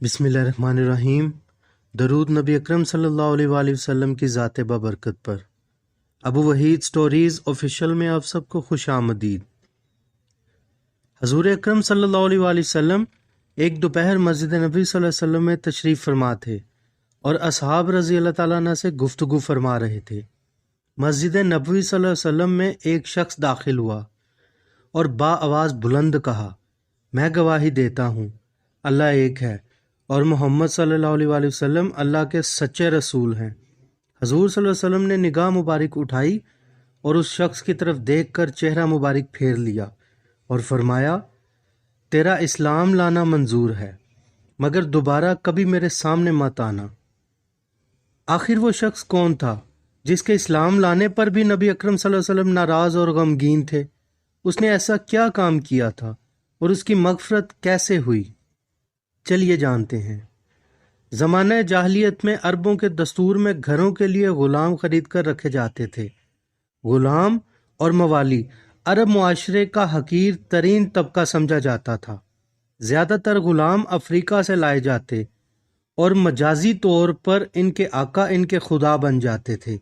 बिस्मिल्लाहिर्रहमानिर्रहीम। दरूद नबी अकरम सल्लल्लाहु अलैहि वसल्लम की ज़ात बबरकत पर। अबू वहीद स्टोरीज़ ऑफिशियल में आप सबको खुश आमदीद। हजूर अकरम सल्लल्लाहु अलैहि वसल्लम एक दोपहर मस्जिद नबी सल्लल्लाहु अलैहि वसल्लम में तशरीफ़ फरमा थे और असहाब रज़ी अल्लाह ताला अन्हु से गुफ्तगू फरमा रहे थे। मस्जिद नबवी सल्लल्लाहु अलैहि वसल्लम में एक शख्स दाखिल हुआ और बाआवाज़ बुलंद कहा, मैं गवाही देता हूँ अल्लाह एक है और मोहम्मद सल्लल्लाहु अलैहि वसल्लम अल्लाह के सच्चे रसूल हैं। हजूर सल्लल्लाहु अलैहि वसल्लम ने निगाह मुबारक उठाई और उस शख्स की तरफ देखकर चेहरा मुबारक फेर लिया और फरमाया, तेरा इस्लाम लाना मंजूर है मगर दोबारा कभी मेरे सामने मत आना। आखिर वो शख्स कौन था जिसके इस्लाम लाने पर भी नबी अकरम सल्लल्लाहु अलैहि वसल्लम नाराज और गमगीन थे? उसने ऐसा क्या काम किया था और उसकी मगफरत कैसे हुई? चलिए जानते हैं। ज़माने जाहलियत में अरबों के दस्तूर में घरों के लिए ग़ुलाम खरीद कर रखे जाते थे। ग़ुलाम और मवाली अरब मुआशरे का हकीर तरीन तबका समझा जाता था। ज़्यादातर ग़ुलाम अफ्रीका से लाए जाते और मजाजी तौर पर इनके आका इनके खुदा बन जाते थे,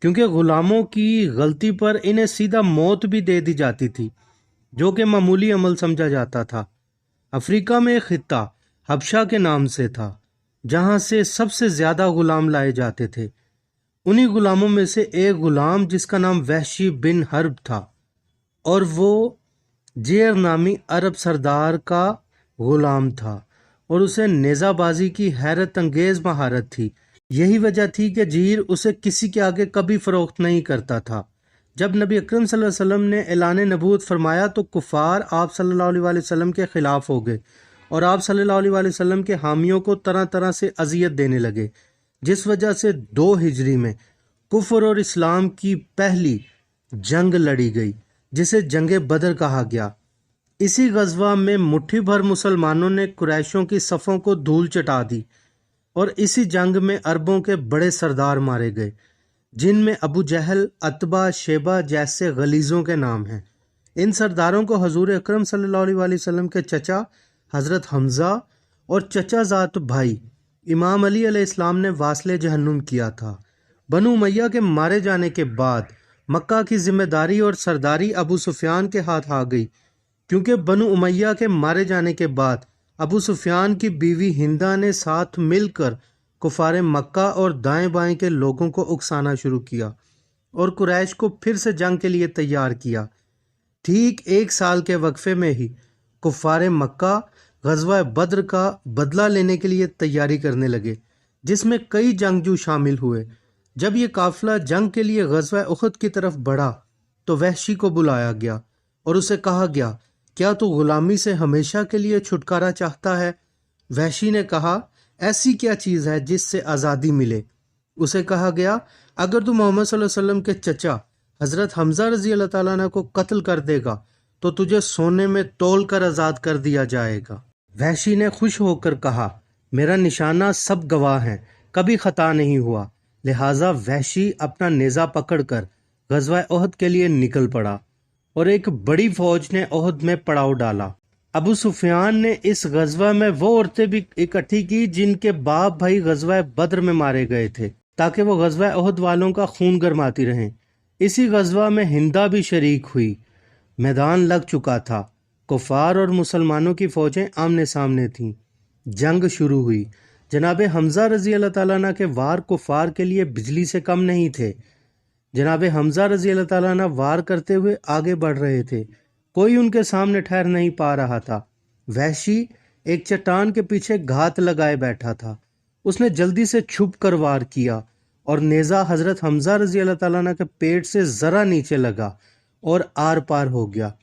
क्योंकि ग़ुलामों की गलती पर इन्हें सीधा मौत भी दे दी जाती थी, जो कि मामूली अमल समझा जाता था। अफ्रीका में एक खित्ता हबशा के नाम से था, जहाँ से सबसे ज़्यादा ग़ुलाम लाए जाते थे। उन्हीं ग़ुलामों में से एक ग़ुलाम जिसका नाम वहशी बिन हर्ब था और वो जेर नामी अरब सरदार का ग़ुलाम था और उसे नेज़ाबाजी की हैरत अंगेज़ महारत थी। यही वजह थी कि जीर उसे किसी के आगे कभी फ़रोख्त नहीं करता था। जब नबी अकरम सल्लल्लाहु अलैहि वसल्लम ने ऐलान नबूवत फरमाया तो कुफ़ार आप सल्लल्लाहु अलैहि वसल्लम के ख़िलाफ़ हो गए और आप सल्लल्लाहु अलैहि वसल्लम के हामियों को तरह तरह से अजियत देने लगे, जिस वजह से 2 हिजरी में कुफ्र और इस्लाम की पहली जंग लड़ी गई, जिसे जंग बदर कहा गया। इसी गज़वा में मुट्ठी भर मुसलमानों ने कुरैशों की सफ़ों को धूल चटा दी और इसी जंग में अरबों के बड़े सरदार मारे गए, जिनमें अबू जहल, अतबा, शेबा जैसे गलीज़ों के नाम हैं। इन सरदारों को हजूर अकरम सल्लल्लाहु अलैहि वसल्लम के चचा हज़रत हमज़ा और चचा ज़ात भाई इमाम अली अलैहिस्सलाम ने वास्ले जहन्नुम किया था। बनु उमैया के मारे जाने के बाद मक्का की जिम्मेदारी और सरदारी अबू सुफियान के हाथ आ गई, क्योंकि बनु उमैया के मारे जाने के बाद अबू सुफियान की बीवी हिंदा ने साथ मिलकर कुफारे मक्का और दाएं बाएं के लोगों को उकसाना शुरू किया और कुरैश को फिर से जंग के लिए तैयार किया। ठीक 1 साल के वक्फे में ही कुफारे मक्का ग़ज़वा बद्र का बदला लेने के लिए तैयारी करने लगे, जिसमें कई जंगजू शामिल हुए। जब ये काफ़िला जंग के लिए ग़ज़वा उहद की तरफ बढ़ा तो वहशी को बुलाया गया और उसे कहा गया, क्या तू ग़ुलामी से हमेशा के लिए छुटकारा चाहता है? वहशी ने कहा, ऐसी क्या चीज़ है जिससे आज़ादी मिले? उसे कहा गया, अगर तू मोहम्मद सल्लल्लाहु अलैहि वसल्लम के चचा हज़रत हमज़ा रज़ी अल्लाह ताला अन्हु को कत्ल कर देगा तो तुझे सोने में तोल कर आज़ाद कर दिया जाएगा। वहशी ने खुश होकर कहा, मेरा निशाना सब गवाह हैं, कभी खता नहीं हुआ। लिहाजा वहशी अपना नेज़ा पकड़कर ग़ज़वा उहद के लिए निकल पड़ा और एक बड़ी फौज ने उहद में पड़ाव डाला। अबू सुफियान ने इस ग़ज़वा में वो औरतें भी इकट्ठी की जिनके बाप भाई ग़ज़वा बद्र में मारे गए थे, ताकि वो ग़ज़वा उहद वालों का खून गरमाती रहें। इसी ग़ज़वा में हिंदा भी शरीक हुई। मैदान लग चुका था, कुफ़ार और मुसलमानों की फ़ौजें आमने सामने थीं। जंग शुरू हुई। जनाब हमज़ा रज़ी अल्लाह ताला अन्हु के वार कुफ़ार के लिए बिजली से कम नहीं थे। जनाब हमज़ा रज़ी अल्लाह ताला अन्हु वार करते हुए आगे बढ़ रहे थे, कोई उनके सामने ठहर नहीं पा रहा था। वहशी एक चट्टान के पीछे घात लगाए बैठा था। उसने जल्दी से छुप कर वार किया और नेज़ा हज़रत हमज़ा रज़ी अल्लाह ताला अन्हु के पेट से ज़रा नीचे लगा और आर पार हो गया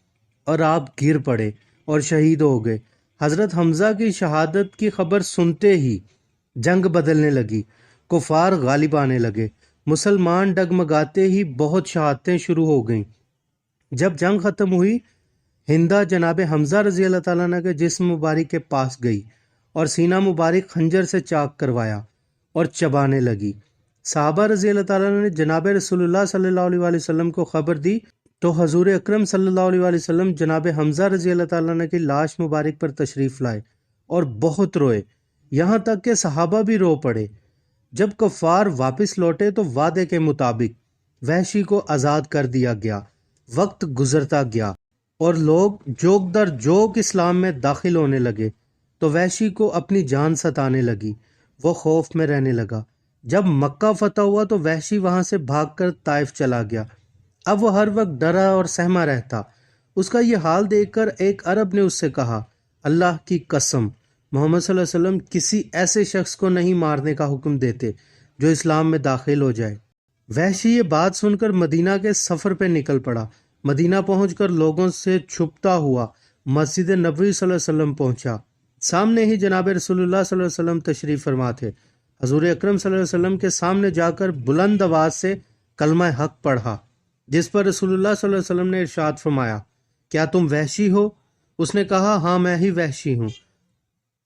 और आप गिर पड़े और शहीद हो गए। हज़रत हमज़ा की शहादत की खबर सुनते ही जंग बदलने लगी, कुफ़ार गालिब आने लगे, मुसलमान डगमगाते ही बहुत शहादतें शुरू हो गईं। जब जंग ख़त्म हुई, हिंदा जनाब हमज़ा रज़ी अल्लाह ताला अन्हु के जिस्म मुबारक के पास गई और सीना मुबारक खंजर से चाक करवाया और चबाने लगी। साहबा रज़ी अल्लाह ताला अन्हु ने जनाब रसूलुल्लाह सल्लल्लाहु अलैहि वसल्लम को खबर दी तो हजूर अकरम सल्लल्लाहु अलैहि वसल्लम जनाब हमज़ा रज़ी अल्लाह ताला अन्हु की लाश मुबारक पर तशरीफ़ लाए और बहुत रोए। یہاں تک کہ صحابہ بھی رو پڑے۔ جب کفار واپس لوٹے تو وعدے کے مطابق وحشی کو آزاد کر دیا گیا۔ وقت گزرتا گیا اور لوگ جوک در جوک اسلام میں داخل ہونے لگے تو وحشی کو اپنی جان ستانے لگی۔ وہ خوف میں رہنے لگا۔ جب مکہ فتح ہوا تو وحشی وہاں سے بھاگ کر طائف چلا گیا۔ اب وہ ہر وقت ڈرا اور سہما رہتا۔ اس کا یہ حال دیکھ کر ایک عرب نے اس سے کہا، اللہ کی قسم، محمد صلی اللہ علیہ وسلم کسی ایسے شخص کو نہیں مارنے کا حکم دیتے جو اسلام میں داخل ہو جائے۔ وحشی یہ بات سن کر مدینہ کے سفر پہ نکل پڑا۔ مدینہ پہنچ کر لوگوں سے چھپتا ہوا مسجد نبوی صلی اللہ علیہ وسلم پہنچا۔ سامنے ہی جناب رسول اللہ صلی اللہ علیہ وسلم تشریف فرما تھے۔ حضور اکرم صلی اللہ علیہ وسلم کے سامنے جا کر بلند آواز سے کلمہ حق پڑھا، جس پر رسول اللہ صلی اللہ علیہ وسلم نے ارشاد فرمایا، کیا تم وحشی ہو؟ اس نے کہا، ہاں میں ہی وحشی ہوں۔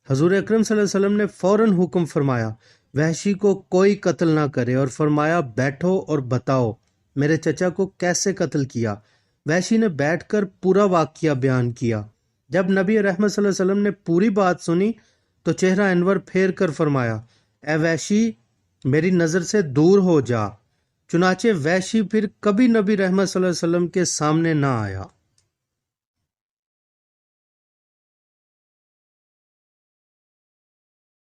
حضور اکرم صلی اللہ علیہ وسلم نے فوراً حکم فرمایا وحشی کو کوئی قتل نہ کرے، اور فرمایا بیٹھو اور بتاؤ میرے چچا کو کیسے قتل کیا۔ وحشی نے بیٹھ کر پورا واقعہ بیان کیا۔ جب نبی رحمت صلی اللہ علیہ وسلم نے پوری بات سنی تو چہرہ انور پھیر کر فرمایا، اے وحشی میری نظر سے دور ہو جا۔ چنانچہ وحشی پھر کبھی نبی رحمت صلی اللہ علیہ وسلم کے سامنے نہ آیا۔